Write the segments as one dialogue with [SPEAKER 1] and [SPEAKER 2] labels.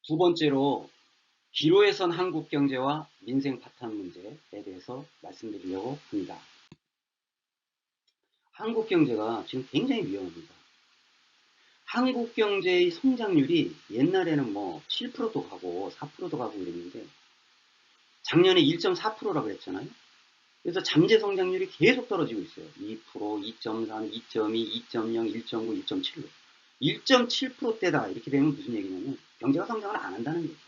[SPEAKER 1] 두 번째로 기로에선 한국 경제와 민생 파탄 문제에 대해서 말씀드리려고 합니다. 한국 경제가 지금 굉장히 위험합니다. 한국 경제의 성장률이 옛날에는 뭐 7%도 가고 4%도 가고 이랬는데 작년에 1.4%라고 그랬잖아요. 그래서 잠재 성장률이 계속 떨어지고 있어요. 2%, 2.3, 2.2, 2.0, 1.9, 1.7로. 1.7%대다 이렇게 되면 무슨 얘기냐면 경제가 성장을 안 한다는 얘기죠.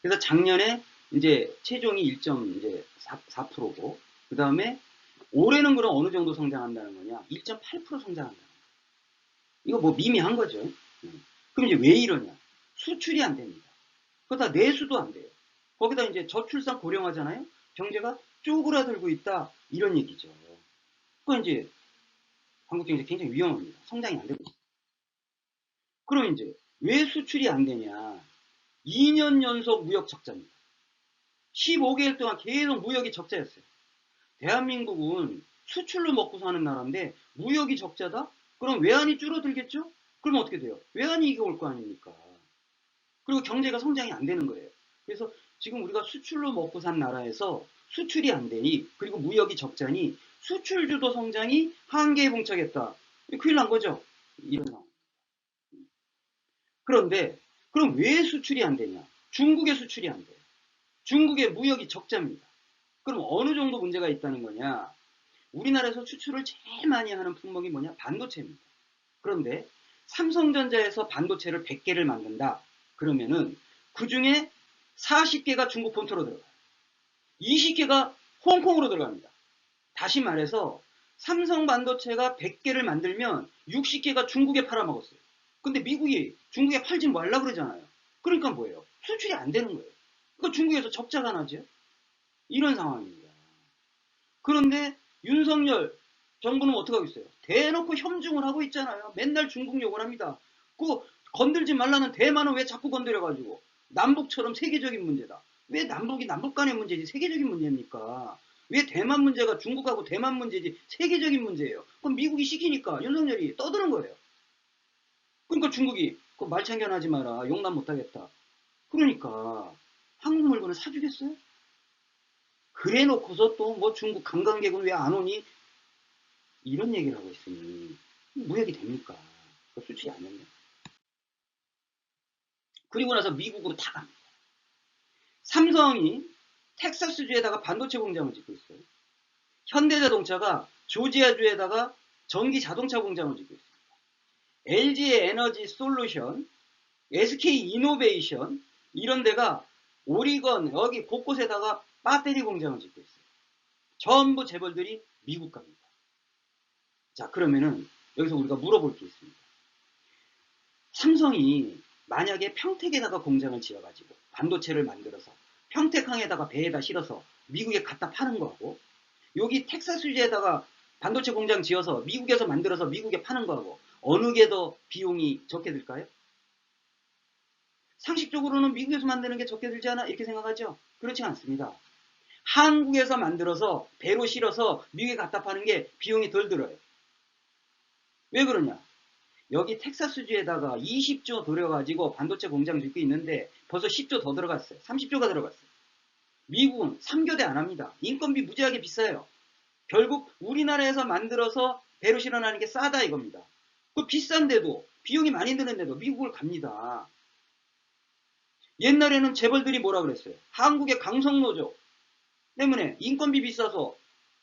[SPEAKER 1] 그래서 작년에 이제 체중이 1.4%고 그 다음에 올해는 그럼 어느 정도 성장한다는 거냐? 1.8% 성장한다. 이거 뭐 미미한 거죠. 그럼 이제 왜 이러냐? 수출이 안 됩니다. 그러다 내수도 안 돼요. 거기다 이제 저출산 고령화잖아요. 경제가 쪼그라들고 있다 이런 얘기죠. 그건 이제 한국 경제 굉장히 위험합니다. 성장이 안 되고 있어요. 그럼 이제 왜 수출이 안 되냐? 2년 연속 무역 적자입니다. 15개월 동안 계속 무역이 적자였어요. 대한민국은 수출로 먹고 사는 나라인데 무역이 적자다? 그럼 외환이 줄어들겠죠? 그럼 어떻게 돼요? 외환이 이게 올 거 아닙니까? 그리고 경제가 성장이 안 되는 거예요. 그래서 지금 우리가 수출로 먹고 산 나라에서 수출이 안 되니 그리고 무역이 적자니 수출 주도 성장이 한계에 봉착했다. 큰일 난 거죠. 이런 상황. 그런데 그럼 왜 수출이 안 되냐? 중국의 수출이 안 돼요. 중국의 무역이 적자입니다. 그럼 어느 정도 문제가 있다는 거냐? 우리나라에서 수출을 제일 많이 하는 품목이 뭐냐? 반도체입니다. 그런데 삼성전자에서 반도체를 100개를 만든다. 그러면은 그 중에 40개가 중국 본토로 들어가요. 20개가 홍콩으로 들어갑니다. 다시 말해서 삼성 반도체가 100개를 만들면 60개가 중국에 팔아먹었어요. 근데 미국이 중국에 팔지 말라 그러잖아요. 그러니까 뭐예요? 수출이 안 되는 거예요. 그러니까 중국에서 적자가 나죠. 이런 상황입니다. 그런데 윤석열 정부는 어떻게 하고 있어요? 대놓고 협중을 하고 있잖아요. 맨날 중국 욕을 합니다. 그 건들지 말라는 대만은 왜 자꾸 건드려가지고 남북처럼 세계적인 문제다. 왜 남북이 남북 간의 문제지 세계적인 문제입니까? 왜 대만 문제가 중국하고 대만 문제지 세계적인 문제예요. 그럼 미국이 시키니까 윤석열이 떠드는 거예요. 그러니까 중국이 그 말참견하지 마라. 용납 못하겠다. 그러니까 한국 물건을 사주겠어요? 그래 놓고서 또 뭐 중국 관광객은 왜 안 오니? 이런 얘기를 하고 있으니 무역이 됩니까? 수출이 안 된다. 그리고 나서 미국으로 다 갑니다. 삼성이 텍사스주에다가 반도체 공장을 짓고 있어요. 현대자동차가 조지아주에다가 전기 자동차 공장을 짓고 있습니다. LG 에너지 솔루션, SK 이노베이션 이런 데가 오리건 여기 곳곳에다가 배터리 공장을 짓고 있어요. 전부 재벌들이 미국 갑니다. 자, 그러면은 여기서 우리가 물어볼 게 있습니다. 삼성이 만약에 평택에다가 공장을 지어가지고 반도체를 만들어서 평택항에다가 배에다 실어서 미국에 갖다 파는 거하고 여기 텍사스주에다가 반도체 공장 지어서 미국에서 만들어서 미국에 파는 거하고 어느 게 더 비용이 적게 들까요? 상식적으로는 미국에서 만드는 게 적게 들지 않아? 이렇게 생각하죠? 그렇지 않습니다. 한국에서 만들어서 배로 실어서 미국에 갖다 파는 게 비용이 덜 들어요. 왜 그러냐? 여기 텍사스주에다가 20조 들여가지고 반도체 공장 짓고 있는데 벌써 10조 더 들어갔어요. 30조가 들어갔어요. 미국은 3교대 안 합니다. 인건비 무지하게 비싸요. 결국 우리나라에서 만들어서 배로 실어나는 게 싸다 이겁니다. 그 비싼데도 비용이 많이 드는데도 미국을 갑니다. 옛날에는 재벌들이 뭐라 그랬어요? 한국의 강성노조 때문에 인건비 비싸서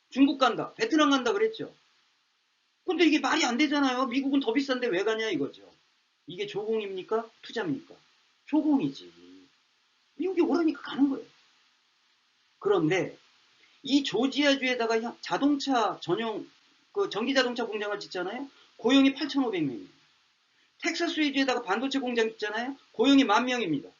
[SPEAKER 1] 중국 간다, 베트남 간다 그랬죠. 근데 이게 말이 안 되잖아요. 미국은 더 비싼데 왜 가냐 이거죠. 이게 조공입니까? 투자입니까? 조공이지. 미국이 오라니까 가는 거예요. 그런데 이 조지아주에다가 자동차 전용 그 전기자동차 공장을 짓잖아요. 고용이 8,500명이에요. 텍사스주에다가 반도체 공장 짓잖아요. 고용이 10,000명입니다.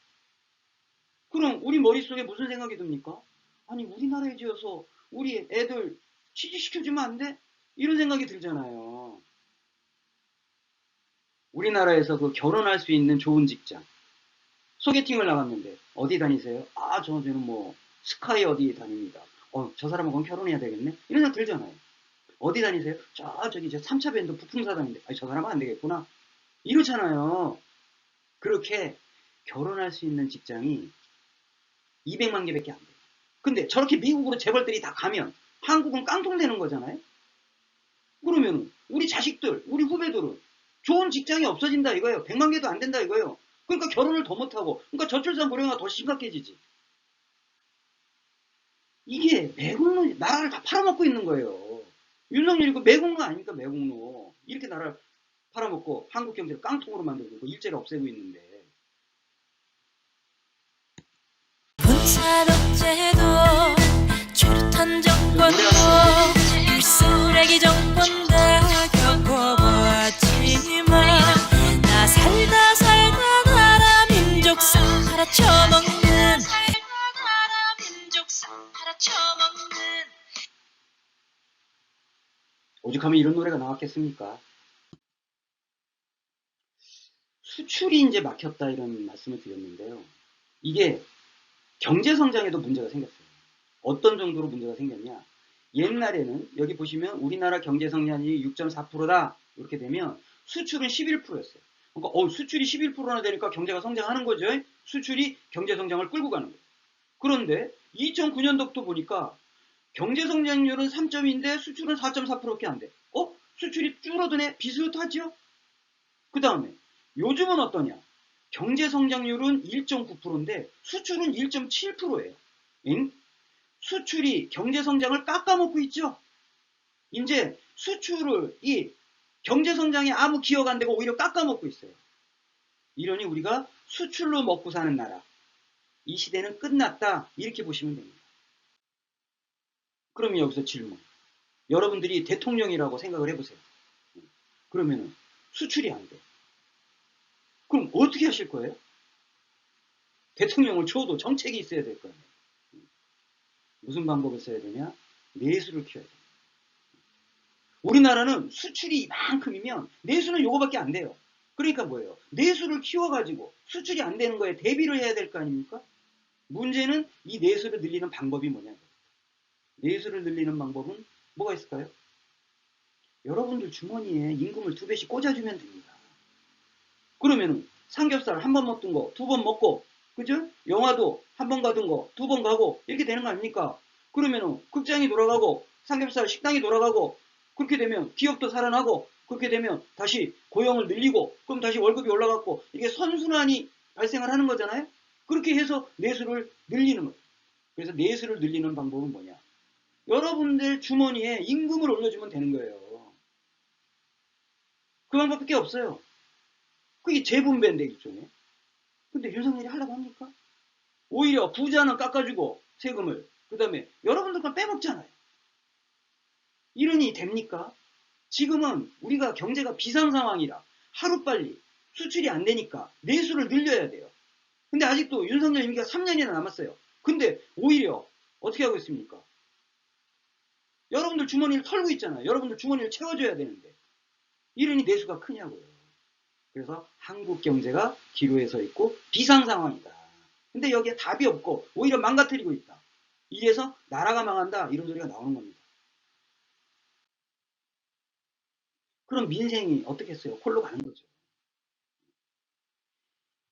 [SPEAKER 1] 그럼 우리 머릿속에 무슨 생각이 듭니까? 아니 우리나라에 지어서 우리 애들 취직시켜주면 안 돼? 이런 생각이 들잖아요. 우리나라에서 그 결혼할 수 있는 좋은 직장. 소개팅을 나갔는데 어디 다니세요? 아, 저는 뭐 스카이 어디 다닙니다. 저 사람하고는 결혼해야 되겠네? 이런 생각 들잖아요. 어디 다니세요? 저기 3차 밴드 부품사장인데 저 사람은 안 되겠구나. 이렇잖아요. 그렇게 결혼할 수 있는 직장이 200만 개밖에 안 돼요. 근데 저렇게 미국으로 재벌들이 다 가면 한국은 깡통되는 거잖아요. 그러면 우리 자식들, 우리 후배들은 좋은 직장이 없어진다 이거예요. 100만 개도 안 된다 이거예요. 그러니까 결혼을 더 못하고, 그러니까 저출산 고령화가 더 심각해지지. 이게 매국노, 나라를 다 팔아먹고 있는 거예요. 윤석열 이거 매국노 아닙니까? 매국노. 이렇게 나라를 팔아먹고 한국 경제를 깡통으로 만들고 있고 일제를 없애고 있는데.
[SPEAKER 2] 군사독재도 최루탄 정권도 쓰레기 정권 다 겪어보았지만 나 살다 나라 민족상 팔아쳐먹는
[SPEAKER 1] 오죽하면 이런 노래가 나왔겠습니까? 수출이 이제 막혔다 이런 말씀을 드렸는데요. 이게 경제성장에도 문제가 생겼어요. 어떤 정도로 문제가 생겼냐. 옛날에는 여기 보시면 우리나라 경제성장이 6.4%다 이렇게 되면 수출은 11%였어요. 그러니까 수출이 11%나 되니까 경제가 성장하는 거죠. 수출이 경제성장을 끌고 가는 거예요. 그런데 2009년도부터 보니까 경제성장률은 3점인데 수출은 4.4%밖에 안 돼. 수출이 줄어드네? 비슷하죠? 그 다음에 요즘은 어떠냐? 경제성장률은 1.9%인데 수출은 1.7%예요. 수출이 경제성장을 깎아먹고 있죠? 이제 수출을 이 경제성장에 아무 기여가 안 되고 오히려 깎아먹고 있어요. 이러니 우리가 수출로 먹고 사는 나라. 이 시대는 끝났다. 이렇게 보시면 됩니다. 그럼 여기서 질문. 여러분들이 대통령이라고 생각을 해보세요. 그러면 수출이 안 돼. 그럼 어떻게 하실 거예요? 대통령을 줘도 정책이 있어야 될 거예요. 무슨 방법을 써야 되냐? 내수를 키워야 돼요. 우리나라는 수출이 이만큼이면 내수는 요거밖에 안 돼요. 그러니까 뭐예요? 내수를 키워가지고 수출이 안 되는 거에 대비를 해야 될 거 아닙니까? 문제는 이 내수를 늘리는 방법이 뭐냐? 내수를 늘리는 방법은 뭐가 있을까요? 여러분들 주머니에 임금을 2배씩 꽂아주면 됩니다. 그러면은 삼겹살 한 번 먹던 거 2번 먹고, 그죠? 영화도 한 번 가던 거 2번 가고 이렇게 되는 거 아닙니까? 그러면은 극장이 돌아가고 삼겹살 식당이 돌아가고, 그렇게 되면 기업도 살아나고, 그렇게 되면 다시 고용을 늘리고, 그럼 다시 월급이 올라갔고, 이게 선순환이 발생을 하는 거잖아요. 그렇게 해서 내수를 늘리는 거예요. 그래서 내수를 늘리는 방법은 뭐냐? 여러분들 주머니에 임금을 올려주면 되는 거예요. 그 방법밖에 없어요. 그게 재분배인데 일종의. 근데 윤석열이 하려고 합니까? 오히려 부자는 깎아주고 세금을, 그 다음에 여러분들만 빼먹잖아요. 이러니 됩니까? 지금은 우리가 경제가 비상 상황이라 하루빨리 수출이 안 되니까 내수를 늘려야 돼요. 근데 아직도 윤석열 임기가 3년이나 남았어요. 근데 오히려 어떻게 하고 있습니까? 여러분들 주머니를 털고 있잖아요. 여러분들 주머니를 채워줘야 되는데. 이러니 내수가 크냐고요. 그래서 한국 경제가 기로에 서 있고 비상 상황이다. 근데 여기에 답이 없고 오히려 망가뜨리고 있다. 이래서 나라가 망한다. 이런 소리가 나오는 겁니다. 그럼 민생이 어떻게 했어요? 홀로 가는 거죠.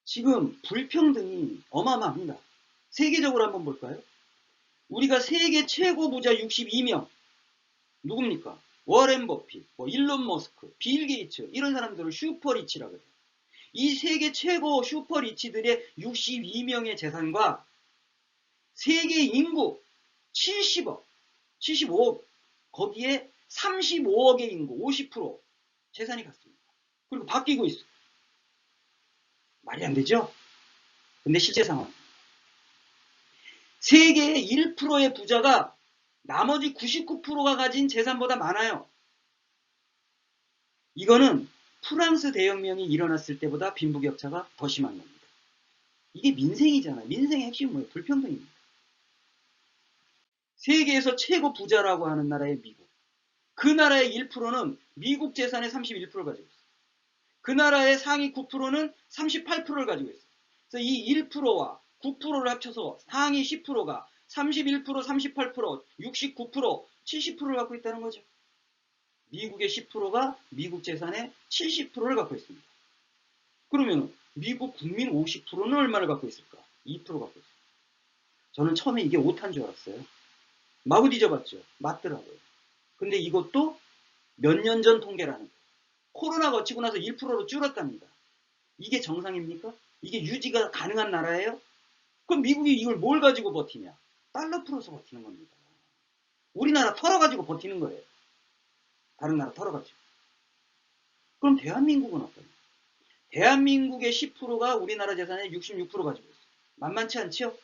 [SPEAKER 1] 지금 불평등이 어마어마합니다. 세계적으로 한번 볼까요? 우리가 세계 최고 부자 62명 누굽니까? 워렌 버핏, 일론 머스크, 빌 게이츠, 이런 사람들을 슈퍼리치라고 해요. 이 세계 최고 슈퍼리치들의 62명의 재산과 세계 인구 70억, 75억, 거기에 35억의 인구 50% 재산이 같습니다. 그리고 바뀌고 있어. 말이 안 되죠? 근데 실제 상황. 세계의 1%의 부자가 나머지 99%가 가진 재산보다 많아요. 이거는 프랑스 대혁명이 일어났을 때보다 빈부격차가 더 심한 겁니다. 이게 민생이잖아요. 민생의 핵심은 뭐예요? 불평등입니다. 세계에서 최고 부자라고 하는 나라의 미국. 그 나라의 1%는 미국 재산의 31%를 가지고 있어요. 그 나라의 상위 9%는 38%를 가지고 있어요. 그래서 이 1%와 9%를 합쳐서 상위 10%가 31%, 38%, 69%, 70%를 갖고 있다는 거죠. 미국의 10%가 미국 재산의 70%를 갖고 있습니다. 그러면 미국 국민 50%는 얼마를 갖고 있을까? 2% 갖고 있어요. 저는 처음에 이게 오타인 줄 알았어요. 마구 뒤져봤죠. 맞더라고요. 근데 이것도 몇 년 전 통계라는 거예요. 코로나 거치고 나서 1%로 줄었답니다. 이게 정상입니까? 이게 유지가 가능한 나라예요? 그럼 미국이 이걸 뭘 가지고 버티냐? 달러 풀어서 버티는 겁니다. 우리나라 털어가지고 버티는 거예요. 다른 나라 털어가지고. 그럼 대한민국은 어떠냐? 대한민국의 10%가 우리나라 재산의 66% 가지고 있어요. 만만치 않죠?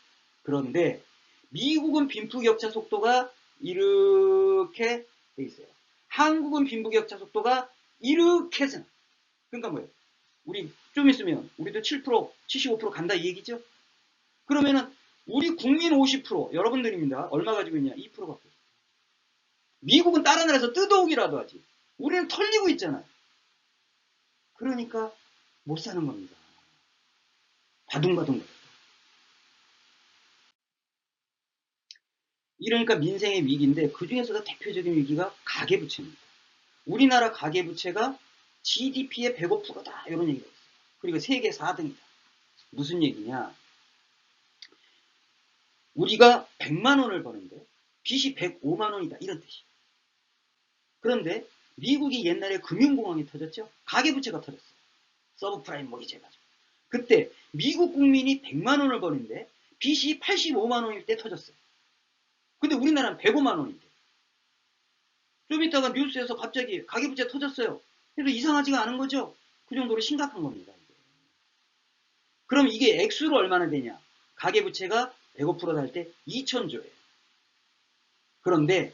[SPEAKER 1] 그런데 미국은 빈부격차 속도가 이렇게 돼 있어요. 한국은 빈부격차 속도가 이렇게 생. 그러니까 뭐예요? 우리 좀 있으면 우리도 7%, 75% 간다 이 얘기죠? 그러면은 우리 국민 50%, 여러분들입니다. 얼마 가지고 있냐? 2% 갖고 있어요. 미국은 다른 나라에서 뜯어오기라도 하지. 우리는 털리고 있잖아요. 그러니까 못 사는 겁니다. 바둥바둥. 이러니까 민생의 위기인데 그 중에서도 대표적인 위기가 가계부채입니다. 우리나라 가계부채가 GDP의 105%다 이런 얘기가 있어요. 그리고 세계 4등이다. 무슨 얘기냐? 우리가 100만 원을 버는데 빚이 105만 원이다 이런 뜻이에요. 그런데 미국이 옛날에 금융공황이 터졌죠. 가계부채가 터졌어요. 서브프라임 모기지 해가지고. 그때 미국 국민이 100만 원을 버는데 빚이 85만 원일 때 터졌어요. 근데 우리나라는 105만 원인데. 좀 이따가 뉴스에서 갑자기 가계부채 터졌어요. 그래도 이상하지가 않은 거죠. 그 정도로 심각한 겁니다. 그럼 이게 액수로 얼마나 되냐? 가계부채가 105% 달 때 2,000조예요. 그런데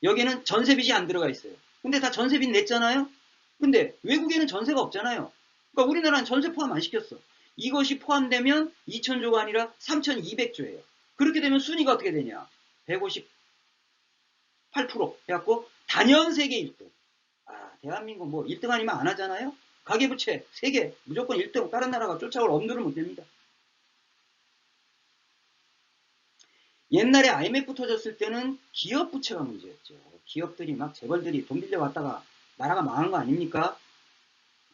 [SPEAKER 1] 여기는 전세빚이 안 들어가 있어요. 근데 다 전세빚 냈잖아요? 근데 외국에는 전세가 없잖아요. 그러니까 우리나라는 전세 포함 안 시켰어. 이것이 포함되면 2,000조가 아니라 3,200조예요. 그렇게 되면 순위가 어떻게 되냐? 158% 해갖고 단연 세계 1등. 아, 대한민국 뭐 1등 아니면 안 하잖아요? 가계부채 세계 무조건 1등. 다른 나라가 쫓아올 엄두를 못 냅니다. 옛날에 IMF 터졌을 때는 기업 부채가 문제였죠. 기업들이 막 재벌들이 돈 빌려왔다가 나라가 망한 거 아닙니까?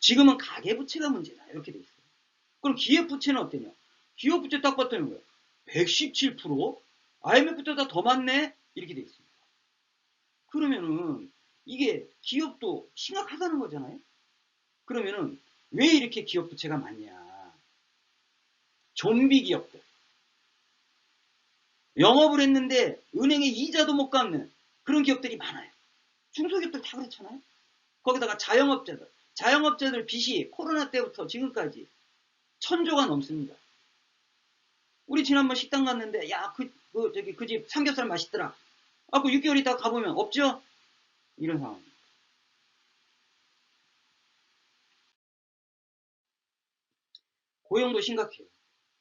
[SPEAKER 1] 지금은 가계부채가 문제다. 이렇게 돼 있어요. 그럼 기업부채는 어때냐? 기업부채 딱 봤더니 뭐예요? 117%? IMF 때보다 더 많네? 이렇게 돼 있습니다. 그러면은 이게 기업도 심각하다는 거잖아요? 그러면은 왜 이렇게 기업부채가 많냐? 좀비 기업들. 영업을 했는데 은행에 이자도 못 갚는 그런 기업들이 많아요. 중소기업들 다 그렇잖아요. 거기다가 자영업자들. 자영업자들 빚이 코로나 때부터 지금까지 1,000조가 넘습니다. 우리 지난번 식당 갔는데 야, 그 집 삼겹살 맛있더라. 아, 그 6개월 있다가 가보면 없죠? 이런 상황입니다. 고용도 심각해요.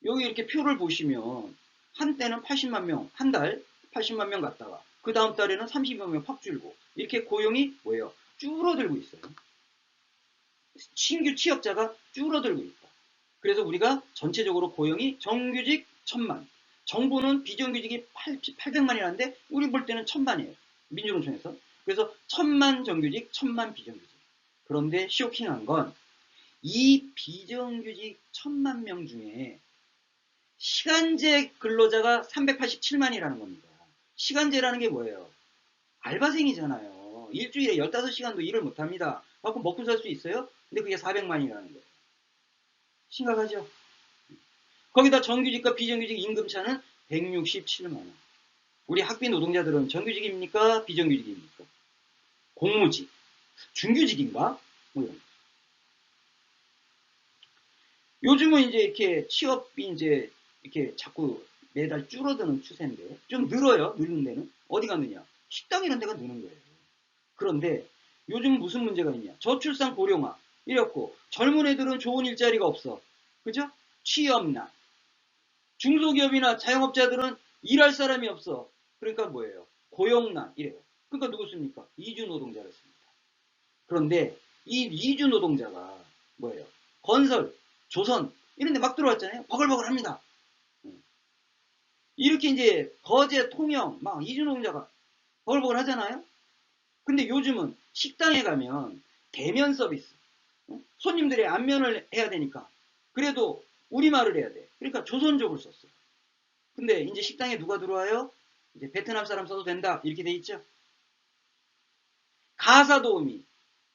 [SPEAKER 1] 여기 이렇게 표를 보시면 한때는 80만 명, 한 달 80만 명 갔다가 그 다음 달에는 30만 명 팍 줄고 이렇게 고용이 뭐예요? 줄어들고 있어요. 신규 취업자가 줄어들고 있다. 그래서 우리가 전체적으로 고용이 정규직 1,000만, 정부는 비정규직이 800만이라는데 우리 볼 때는 1,000만이에요. 민주노총에서. 그래서 1,000만 정규직, 1,000만 비정규직. 그런데 쇼킹한 건 이 비정규직 1,000만 명 중에 시간제 근로자가 387만이라는 겁니다. 시간제라는 게 뭐예요? 알바생이잖아요. 일주일에 15시간도 일을 못합니다. 그럼 먹고 살 수 있어요? 근데 그게 400만이라는 거예요. 심각하죠? 거기다 정규직과 비정규직 임금차는 167만원. 우리 학비 노동자들은 정규직입니까? 비정규직입니까? 공무직, 중규직인가? 뭐 이런. 요즘은 이제 이렇게 취업이 이제 이렇게 자꾸 매달 줄어드는 추세인데 좀 늘어요. 느는 데는. 어디 갔느냐? 식당 이런 데가 느는 거예요. 그런데 요즘 무슨 문제가 있냐? 저출산 고령화 이랬고 젊은 애들은 좋은 일자리가 없어. 그죠? 취업난. 중소기업이나 자영업자들은 일할 사람이 없어. 그러니까 뭐예요? 고용난 이래요. 그러니까 누구습니까? 이주 노동자를 씁니다. 그런데 이 이주 노동자가 뭐예요? 건설, 조선 이런 데 막 들어왔잖아요. 버글버글합니다. 이렇게 이제 거제, 통영 막 이주 노동자가 버글버글 하잖아요. 근데 요즘은 식당에 가면 대면 서비스, 손님들의 안면을 해야 되니까 그래도 우리말을 해야 돼. 그러니까 조선족을 썼어요. 근데 이제 식당에 누가 들어와요? 이제 베트남 사람 써도 된다. 이렇게 돼 있죠. 가사 도우미.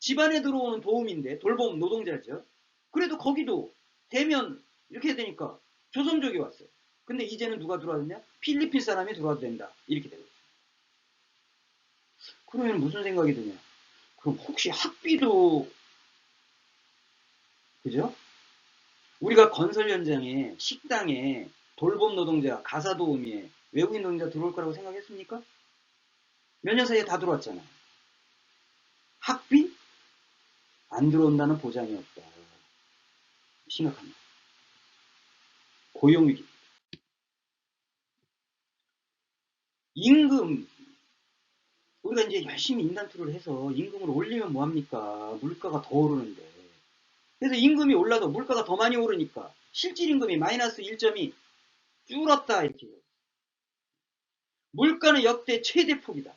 [SPEAKER 1] 집안에 들어오는 도우미인데 돌봄 노동자죠. 그래도 거기도 대면 이렇게 해야 되니까 조선족이 왔어요. 근데 이제는 누가 들어왔냐? 필리핀 사람이 들어와도 된다. 이렇게 되고 있어요. 그러면 무슨 생각이 드냐? 그럼 혹시 학비도 그죠? 우리가 건설 현장에 식당에 돌봄 노동자, 가사 도우미에 외국인 노동자 들어올 거라고 생각했습니까? 몇 년 사이에 다 들어왔잖아요. 학비? 안 들어온다는 보장이 없다. 심각합니다. 고용위기. 임금. 우리가 이제 열심히 인단투를 해서 임금을 올리면 뭐합니까? 물가가 더 오르는데. 그래서 임금이 올라도 물가가 더 많이 오르니까 실질 임금이 마이너스 1점이 줄었다. 이렇게. 물가는 역대 최대 폭이다.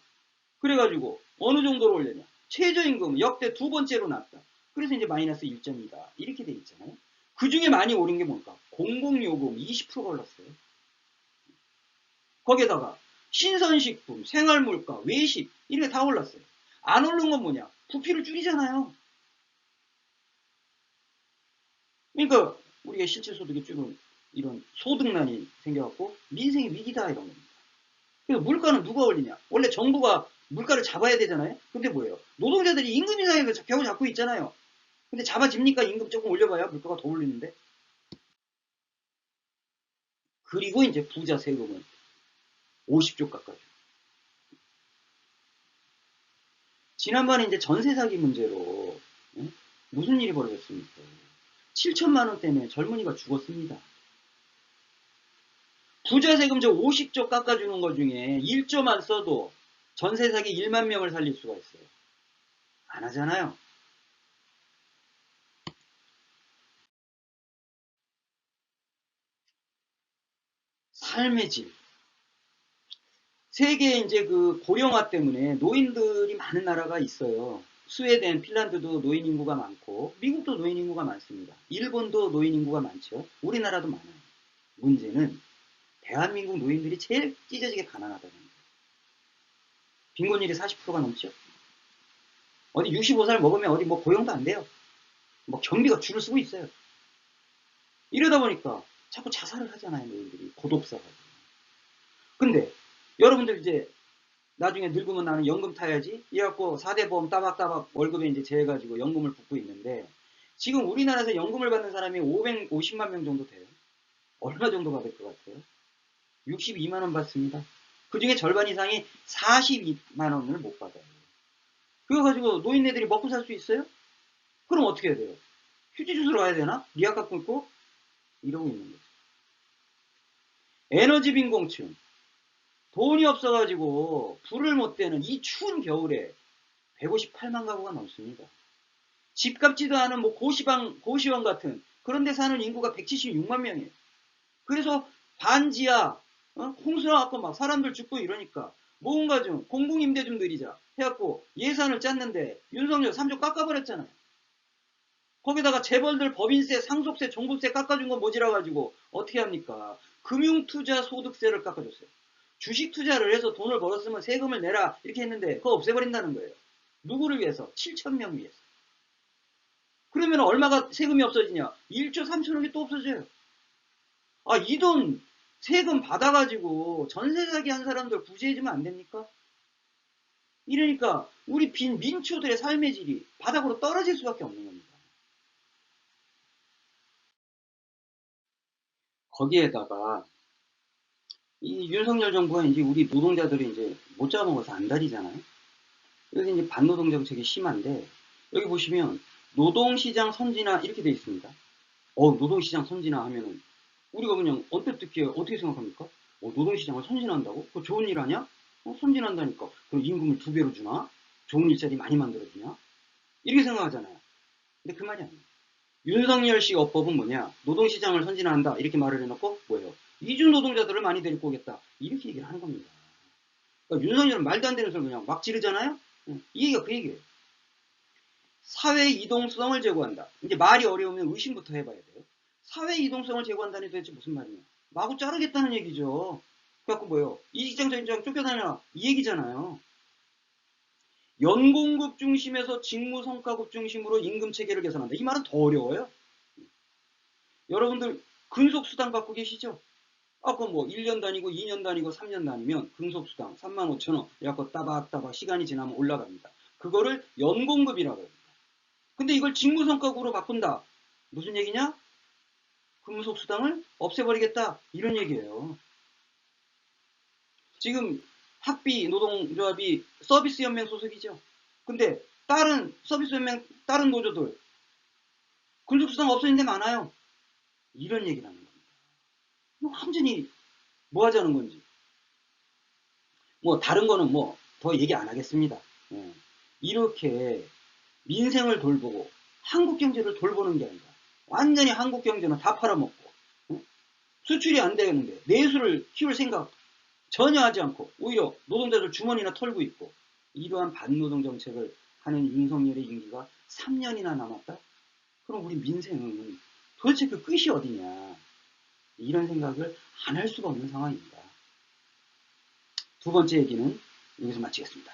[SPEAKER 1] 그래가지고 어느 정도로 올렸냐? 최저임금은 역대 두 번째로 낮다. 그래서 이제 마이너스 1점이다. 이렇게 돼 있잖아요. 그 중에 많이 오른 게 뭘까? 공공요금 20%가 올랐어요. 거기에다가 신선식품, 생활물가, 외식 이런 게 다 올랐어요. 안 오른 건 뭐냐? 부피를 줄이잖아요. 그러니까 우리가 실질 소득이 줄은 이런 소득난이 생겨갖고 민생이 위기다 이런 겁니다. 그래서 물가는 누가 올리냐? 원래 정부가 물가를 잡아야 되잖아요. 근데 뭐예요? 노동자들이 임금 인상에서 겨우 잡고 있잖아요. 근데 잡아집니까? 임금 조금 올려봐야 물가가 더 올리는데. 그리고 이제 부자 세금은 50조 깎아줘. 지난번에 이제 전세 사기 문제로 무슨 일이 벌어졌습니까? 7천만 원 때문에 젊은이가 죽었습니다. 부자 세금 저 50조 깎아주는 것 중에 1조만 써도 전세 사기 1만 명을 살릴 수가 있어요. 안 하잖아요. 삶의 질. 세계 이제 그 고령화 때문에 노인들이 많은 나라가 있어요. 스웨덴, 핀란드도 노인 인구가 많고 미국도 노인 인구가 많습니다. 일본도 노인 인구가 많죠. 우리나라도 많아요. 문제는 대한민국 노인들이 제일 찢어지게 가난하다는 거예요. 빈곤율이 40%가 넘죠. 어디 65살 먹으면 어디 뭐 고용도 안 돼요. 뭐 경비가 줄을 서고 있어요. 이러다 보니까 자꾸 자살을 하잖아요, 노인들이. 고독사가. 근데 여러분들 이제 나중에 늙으면 나는 연금 타야지 이래갖고 4대 보험 따박따박 월급에 이제 제해가지고 연금을 붓고 있는데 지금 우리나라에서 연금을 받는 사람이 550만 명 정도 돼요. 얼마 정도 받을 것 같아요? 62만 원 받습니다. 그 중에 절반 이상이 42만 원을 못 받아요. 그거 가지고 노인네들이 먹고 살 수 있어요? 그럼 어떻게 해야 돼요? 휴지 주스러 가야 되나? 미약각 끊고? 이러고 있는 거죠. 에너지 빈곤층. 돈이 없어가지고 불을 못 대는 이 추운 겨울에 158만 가구가 넘습니다. 집 값지도 않은 뭐 고시원 같은 그런 데 사는 인구가 176만 명이에요. 그래서 반지하, 홍수 나갖고 막 사람들 죽고 이러니까 뭔가 좀 공공임대 좀 드리자 해갖고 예산을 짰는데 윤석열 3조 깎아버렸잖아요. 거기다가 재벌들 법인세, 상속세, 종부세 깎아준 거 모자라가지고 어떻게 합니까? 금융투자소득세를 깎아줬어요. 주식 투자를 해서 돈을 벌었으면 세금을 내라 이렇게 했는데 그거 없애버린다는 거예요. 누구를 위해서? 7,000명 위해서. 그러면 얼마가 세금이 없어지냐? 1조 3천억이 또 없어져요. 아, 이 돈 세금 받아가지고 전세 사기 한 사람들 구제해주면 안 됩니까? 이러니까 우리 민초들의 삶의 질이 바닥으로 떨어질 수밖에 없는 겁니다. 거기에다가 이 윤석열 정부가 이제 우리 노동자들이 이제 못 잡아먹어서 안달이잖아요. 여기 이제 반노동 정책이 심한데 여기 보시면 노동시장 선진화 이렇게 돼 있습니다. 노동시장 선진화 하면은 우리가 그냥 언뜻 듣기에 어떻게 생각합니까? 노동시장을 선진화한다고? 그거 좋은 일 아니야? 선진한다니까. 그럼 임금을 2배로 주나? 좋은 일자리 많이 만들어주냐? 이렇게 생각하잖아요. 근데 그 말이 아니에요. 윤석열식 어법은 뭐냐? 노동시장을 선진화한다. 이렇게 말을 해놓고 뭐예요? 이중 노동자들을 많이 데리고 오겠다. 이렇게 얘기를 하는 겁니다. 그러니까 윤석열은 말도 안 되는 소리 그냥 막 지르잖아요? 이 얘기가 그 얘기예요. 사회 이동성을 제고한다. 이제 말이 어려우면 의심부터 해봐야 돼요. 사회 이동성을 제고한다니 도대체 무슨 말이냐. 마구 자르겠다는 얘기죠. 그래갖고 뭐예요? 이 직장 저 직장 쫓겨다녀라 이 얘기잖아요. 연공급 중심에서 직무성과급 중심으로 임금체계를 개선한다. 이 말은 더 어려워요. 여러분들 근속수당 받고 계시죠? 아까 뭐 1년 다니고 2년 다니고 3년 다니면 근속수당 35,000원 이렇게 따박따박 시간이 지나면 올라갑니다. 그거를 연공급이라고 합니다. 근데 이걸 직무성과급으로 바꾼다. 무슨 얘기냐? 근속수당을 없애버리겠다. 이런 얘기예요. 지금 학비 노동조합이 서비스연맹 소속이죠. 근데 다른 서비스연맹 다른 노조들 근속수당 없어진 데 많아요. 이런 얘기를 하는 겁니다. 완전히 뭐 하자는 건지. 뭐 다른 거는 뭐 더 얘기 안 하겠습니다. 이렇게 민생을 돌보고 한국 경제를 돌보는 게 아니라 완전히 한국 경제는 다 팔아먹고 수출이 안 되는데 내수를 키울 생각 전혀 하지 않고 오히려 노동자들 주머니나 털고 있고 이러한 반노동 정책을 하는 윤석열의 임기가 3년이나 남았다? 그럼 우리 민생은 도대체 그 끝이 어디냐? 이런 생각을 안 할 수가 없는 상황입니다. 두 번째 얘기는 여기서 마치겠습니다.